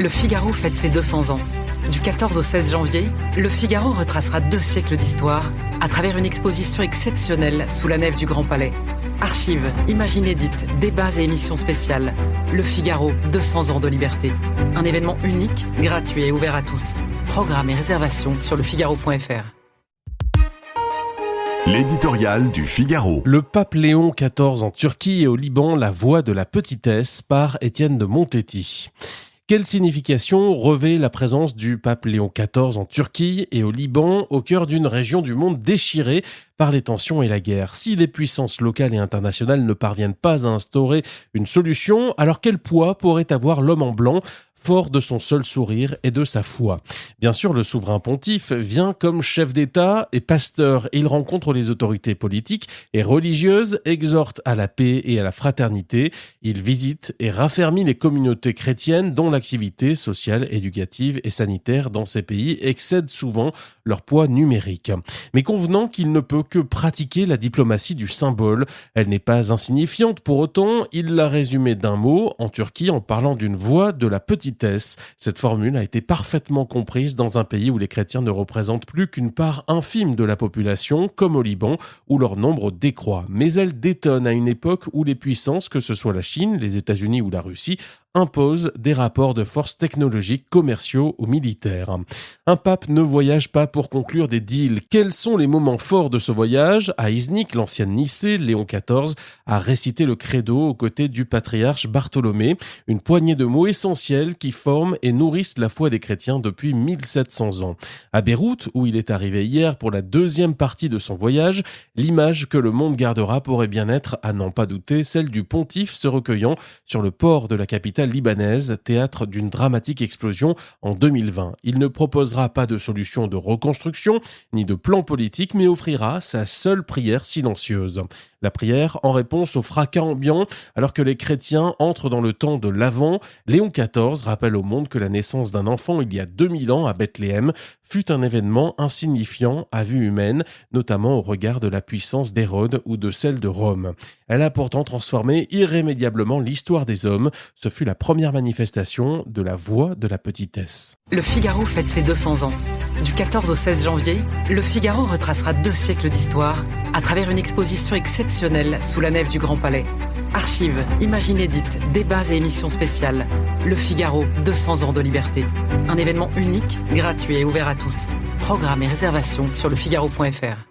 Le Figaro fête ses 200 ans. Du 14 au 16 janvier, Le Figaro retracera 2 siècles d'histoire à travers une exposition exceptionnelle sous la nef du Grand Palais. Archives, images inédites, débats et émissions spéciales. Le Figaro, 200 ans de liberté. Un événement unique, gratuit et ouvert à tous. Programmes et réservations sur lefigaro.fr. L'éditorial du Figaro. Le pape Léon XIV en Turquie et au Liban, la voix de la petitesse par Étienne de Montetti. Quelle signification revêt la présence du pape Léon XIV en Turquie et au Liban, au cœur d'une région du monde déchirée par les tensions et la guerre? Si les puissances locales et internationales ne parviennent pas à instaurer une solution, alors quel poids pourrait avoir l'homme en blanc, fort de son seul sourire et de sa foi? Bien sûr, le souverain pontife vient comme chef d'État et pasteur. Il rencontre les autorités politiques et religieuses, exhorte à la paix et à la fraternité. Il visite et raffermit les communautés chrétiennes dont l'activité sociale, éducative et sanitaire dans ces pays excède souvent leur poids numérique. Mais convenant qu'il ne peut que pratiquer la diplomatie du symbole. Elle n'est pas insignifiante pour autant. Il l'a résumée d'un mot en Turquie en parlant d'une voix de la petitesse. Cette formule a été parfaitement comprise dans un pays où les chrétiens ne représentent plus qu'une part infime de la population, comme au Liban, où leur nombre décroît. Mais elle détonne à une époque où les puissances, que ce soit la Chine, les États-Unis ou la Russie, imposent des rapports de force technologiques, commerciaux ou militaires. Un pape ne voyage pas pour conclure des deals. Quels sont les moments forts de ce voyage? À Iznik, l'ancienne Nicée, Léon XIV a récité le credo aux côtés du patriarche Bartholomée, une poignée de mots essentiels qui forment et nourrissent la foi des chrétiens depuis 1700 ans. À Beyrouth, où il est arrivé hier pour la deuxième partie de son voyage, l'image que le monde gardera pourrait bien être, à n'en pas douter, celle du pontife se recueillant sur le port de la capitale libanaise, théâtre d'une dramatique explosion en 2020. Il ne proposera pas de solution de reconstruction, ni de plan politique, mais offrira sa seule prière silencieuse. La prière en réponse au fracas ambiant, alors que les chrétiens entrent dans le temps de l'Avent. Léon XIV rappelle au monde que la naissance d'un enfant il y a 2000 ans à Bethléem fut un événement insignifiant à vue humaine, notamment au regard de la puissance d'Hérode ou de celle de Rome. Elle a pourtant transformé irrémédiablement l'histoire des hommes. Ce fut la première manifestation de la voix de la petitesse. Le Figaro fête ses 200 ans. Du 14 au 16 janvier, Le Figaro retracera 2 siècles d'histoire à travers une exposition exceptionnelle sous la nef du Grand Palais. Archives, images inédites, débats et émissions spéciales. Le Figaro, 200 ans de liberté. Un événement unique, gratuit et ouvert à tous. Programmes et réservations sur lefigaro.fr.